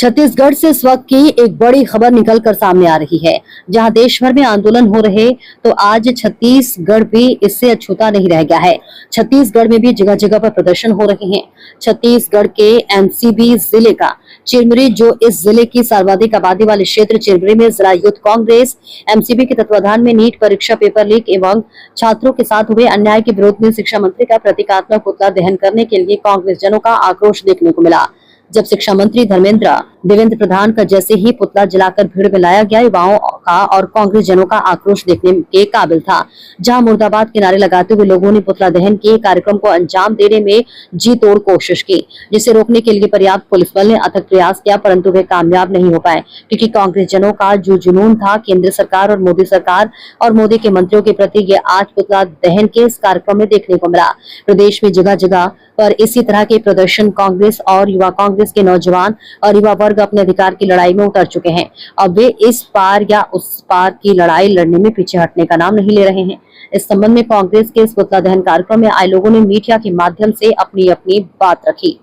छत्तीसगढ़ से इस वक्त की एक बड़ी खबर निकलकर सामने आ रही है। जहां देश भर में आंदोलन हो रहे, तो आज छत्तीसगढ़ भी इससे अछूता नहीं रह गया है। छत्तीसगढ़ में भी जगह जगह पर प्रदर्शन हो रहे हैं। छत्तीसगढ़ के एमसीबी जिले का चिरमिरी, जो इस जिले की सर्वाधिक आबादी वाले क्षेत्र चिरमिरी में जिला यूथ कांग्रेस एमसीबी के तत्वाधान में नीट परीक्षा पेपर लीक एवं छात्रों के साथ हुए अन्याय के विरोध में शिक्षा मंत्री का प्रतीकात्मक पुतला दहन करने के लिए कांग्रेस जनों का आक्रोश देखने को मिला। जब शिक्षा मंत्री धर्मेंद्र देवेंद्र प्रधान का जैसे ही पुतला जलाकर भीड़ में लाया गया, युवाओं का और कांग्रेस जनों का आक्रोश देखने के काबिल था। जहां मुर्दाबाद के नारे लगाते हुए लोगों ने पुतला दहन के कार्यक्रम को अंजाम देने में जी तोड़ कोशिश की, जिसे रोकने के लिए पर्याप्त पुलिस बल ने अथक प्रयास किया, परंतु वे कामयाब नहीं हो पाए, क्योंकि कांग्रेस जनों का जो जुनून था केंद्र सरकार और मोदी के मंत्रियों के प्रति, ये आज पुतला दहन के इस कार्यक्रम में देखने को मिला। प्रदेश में जगह जगह पर इसी तरह के प्रदर्शन कांग्रेस और युवा कांग्रेस के नौजवान और युवा वर्ग अपने अधिकार की लड़ाई में उतर चुके हैं। अब वे इस पार या उस पार की लड़ाई लड़ने में पीछे हटने का नाम नहीं ले रहे हैं। इस संबंध में कांग्रेस के इस पुतला दहन कार्यक्रम में आए लोगों ने मीडिया के माध्यम से अपनी अपनी बात रखी।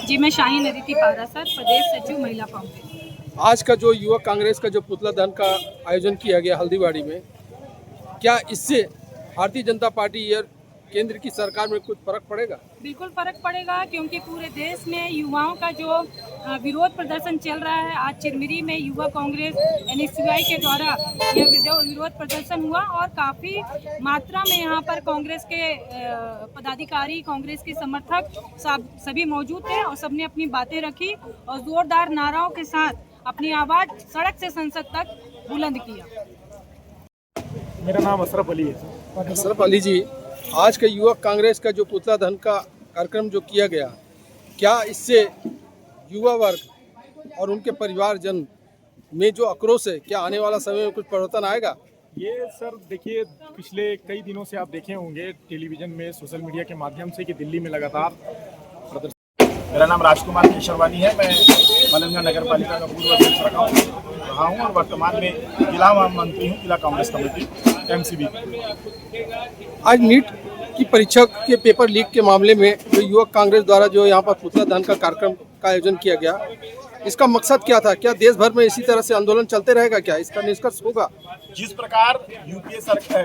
जी, मैं शाहीन अदिति पारासर, प्रदेश सचिव महिला कांग्रेस। आज का जो युवा कांग्रेस का जो पुतला दहन का आयोजन किया गया हल्दीबाड़ी में, क्या इससे भारतीय जनता पार्टी या केंद्र की सरकार में कुछ फर्क पड़ेगा? बिल्कुल फर्क पड़ेगा, क्योंकि पूरे देश में युवाओं का जो विरोध प्रदर्शन चल रहा है, आज चिरमिरी में युवा कांग्रेस एनएसयूआई के द्वारा यह विरोध प्रदर्शन हुआ और काफ़ी मात्रा में यहाँ पर कांग्रेस के पदाधिकारी, कांग्रेस के समर्थक सभी मौजूद थे और सबने अपनी बातें रखी और जोरदार नाराओं के साथ अपनी आवाज़ सड़क से संसद तक बुलंद किया। मेरा नाम अशरफ अली है। अशरफ अली जी, आज का युवा कांग्रेस का जो पुतला दहन का कार्यक्रम जो किया गया, क्या इससे युवा वर्ग और उनके परिवारजन में जो आक्रोश है, क्या आने वाला समय में कुछ परिवर्तन आएगा? ये सर देखिए, पिछले कई दिनों से आप देखे होंगे टेलीविजन में, सोशल मीडिया के माध्यम से कि दिल्ली में लगातार प्रदर्शन। मेरा नाम राजकुमार केशरवानी है। मैं मलंगा नगर पालिका का पूर्व अध्यक्ष रहा हूँ और वर्तमान में जिला मंत्री हूँ, जिला कांग्रेस कमेटी एमसीबी। आज नीट की परीक्षा के पेपर लीक के मामले में जो युवा कांग्रेस द्वारा जो यहाँ पर पुतला दहन का कार्यक्रम का आयोजन किया गया, इसका मकसद क्या था? क्या देश भर में इसी तरह से आंदोलन चलते रहेगा? क्या इसका निष्कर्ष होगा? जिस प्रकार यूपीए सरकार,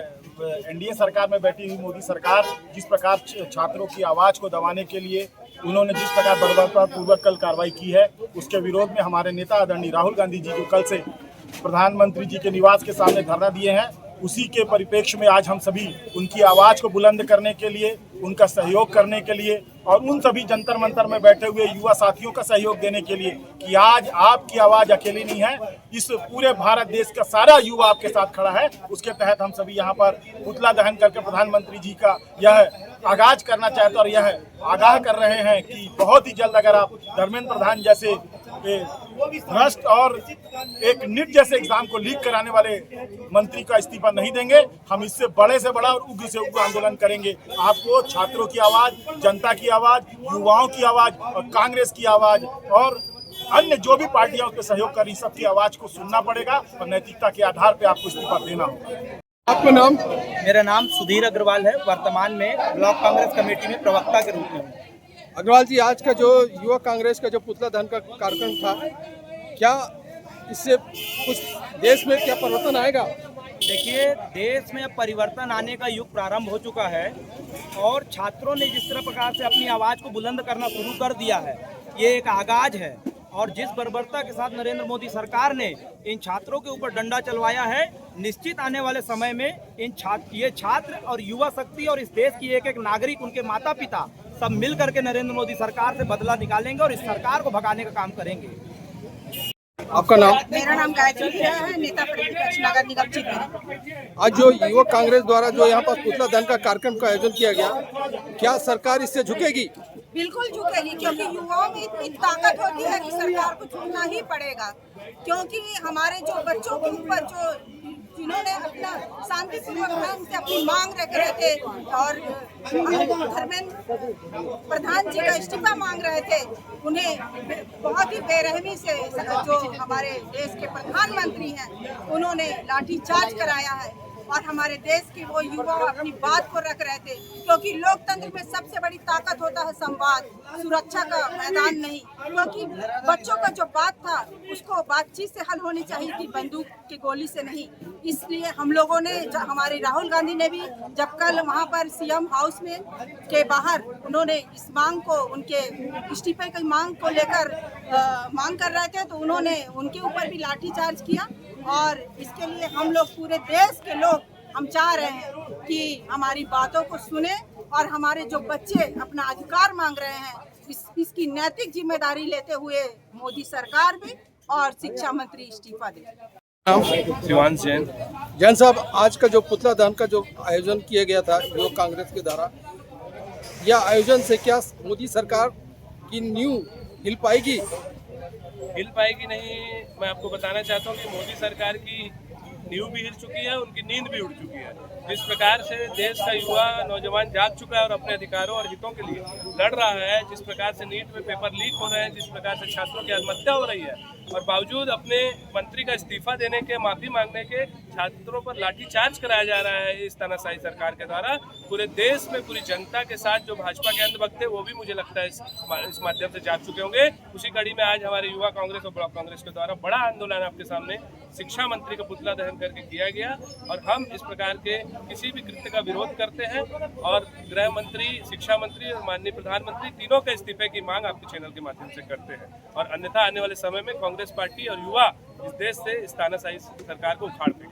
एनडीए सरकार में बैठी हुई मोदी सरकार जिस प्रकार छात्रों की आवाज़ को दबाने के लिए उन्होंने जिस प्रकार बर्बरतापूर्वक कल कार्रवाई की है, उसके विरोध में हमारे नेता आदरणीय राहुल गांधी जी जो कल से प्रधानमंत्री जी के निवास के सामने धरना दिए हैं, उसी के परिप्रेक्ष्य में आज हम सभी उनकी आवाज़ को बुलंद करने के लिए, उनका सहयोग करने के लिए और उन सभी जंतर मंतर में बैठे हुए युवा साथियों का सहयोग देने के लिए कि आज आपकी आवाज़ अकेली नहीं है, इस पूरे भारत देश का सारा युवा आपके साथ खड़ा है। उसके तहत हम सभी यहाँ पर पुतला दहन करके प्रधानमंत्री जी का यह आगाज करना चाहते और यह आगाह कर रहे हैं कि बहुत ही जल्द अगर आप धर्मेंद्र प्रधान जैसे भ्रष्ट और एक नीट जैसे एग्जाम को लीक कराने वाले मंत्री का इस्तीफा नहीं देंगे, हम इससे बड़े से बड़ा और उग्र से उग्र आंदोलन करेंगे। आपको छात्रों की आवाज़, जनता की आवाज़, युवाओं की आवाज़ और कांग्रेस की आवाज़ और अन्य जो भी पार्टियां उसमें सहयोग कर रही, सबकी आवाज़ को सुनना पड़ेगा और नैतिकता के आधार पर आपको इस्तीफा देना होगा। आपका नाम? मेरा नाम सुधीर अग्रवाल है। वर्तमान में ब्लॉक कांग्रेस कमेटी में प्रवक्ता के रूप में हूँ। अग्रवाल जी, आज का जो युवा कांग्रेस का जो पुतला दहन का कार्यक्रम था, क्या इससे कुछ देश में क्या परिवर्तन आएगा? देखिए, देश में अब परिवर्तन आने का युग प्रारंभ हो चुका है और छात्रों ने जिस तरह प्रकार से अपनी आवाज़ को बुलंद करना शुरू कर दिया है, ये एक आगाज है। और जिस बर्बरता के साथ नरेंद्र मोदी सरकार ने इन छात्रों के ऊपर डंडा चलवाया है, निश्चित आने वाले समय में ये छात्र और युवा शक्ति और इस देश की एक एक नागरिक, उनके माता पिता सब मिल करके नरेंद्र मोदी सरकार से बदला निकालेंगे और इस सरकार को भगाने का काम करेंगे। आपका नाम? मेरा नाम गायत्री है, नेता प्रतिपक्ष नगर निगम चिरमिरी। आज जो युवा कांग्रेस द्वारा जो यहाँ पर पुतला दहन का कार्यक्रम का आयोजन किया गया, क्या सरकार इससे झुकेगी? बिल्कुल झुकेगी, क्योंकि युवाओं में इतनी ताकत होती है कि सरकार को झुकना ही पड़ेगा। क्योंकि हमारे जो बच्चों के ऊपर जो जिन्होंने अपना शांतिपूर्वक ढंग से अपनी मांग रख रहे थे और धर्मेंद्र प्रधान जी का इस्तीफा मांग रहे थे, उन्हें बहुत ही बेरहमी से जो हमारे देश के प्रधानमंत्री हैं, उन्होंने लाठीचार्ज कराया है और हमारे देश के वो युवा अपनी बात को रख रहे थे, क्योंकि लोकतंत्र में सबसे बड़ी ताकत होता है संवाद, सुरक्षा का मैदान नहीं। क्योंकि बच्चों का जो बात था उसको बातचीत से हल होनी चाहिए थी, बंदूक की गोली से नहीं। इसलिए हम लोगों ने, हमारे राहुल गांधी ने भी जब कल वहाँ पर सीएम हाउस में के बाहर उन्होंने इस मांग को, उनके इस्तीफे की मांग को लेकर मांग कर रहे थे, तो उन्होंने उनके ऊपर भी लाठीचार्ज किया। और इसके लिए हम लोग, पूरे देश के लोग, हम चाह रहे हैं कि हमारी बातों को सुने और हमारे जो बच्चे अपना अधिकार मांग रहे हैं, इसकी नैतिक जिम्मेदारी लेते हुए मोदी सरकार भी और शिक्षा मंत्री इस्तीफा दे। शिवांश जैन। जैन साहब, आज का जो पुतला दहन का जो आयोजन किया गया था युवक कांग्रेस के द्वारा, यह आयोजन से क्या मोदी सरकार की नींव हिल पाएगी? हिल पाएगी नहीं, मैं आपको बताना चाहता हूँ कि मोदी सरकार की नींव भी हिल चुकी है, उनकी नींद भी उड़ चुकी है। जिस प्रकार से देश का युवा नौजवान जाग चुका है और अपने अधिकारों और हितों के लिए लड़ रहा है, जिस प्रकार से नीट में पेपर लीक हो रहे हैं, जिस प्रकार से छात्रों की आत्महत्या हो रही है, और बावजूद अपने मंत्री का इस्तीफा देने के, माफी मांगने के, छात्रों पर लाठीचार्ज कराया जा रहा है इस तानाशाही सरकार के द्वारा। पूरे देश में पूरी जनता के साथ जो भाजपा के अंधभक्त थे वो भी मुझे लगता है इस माध्यम से जाग चुके होंगे। उसी कड़ी में आज हमारे युवा कांग्रेस और ब्लॉक कांग्रेस के द्वारा बड़ा आंदोलन आपके सामने शिक्षा मंत्री का पुतला दहन करके किया गया, और हम इस प्रकार के किसी भी कृत्य का विरोध करते हैं और गृह मंत्री, शिक्षा मंत्री और माननीय प्रधानमंत्री तीनों के इस्तीफे की मांग आपके चैनल के माध्यम से करते हैं। और अन्यथा आने वाले समय में कांग्रेस पार्टी और युवा इस देश से इस तानाशाही सरकार को उखाड़ देंगे।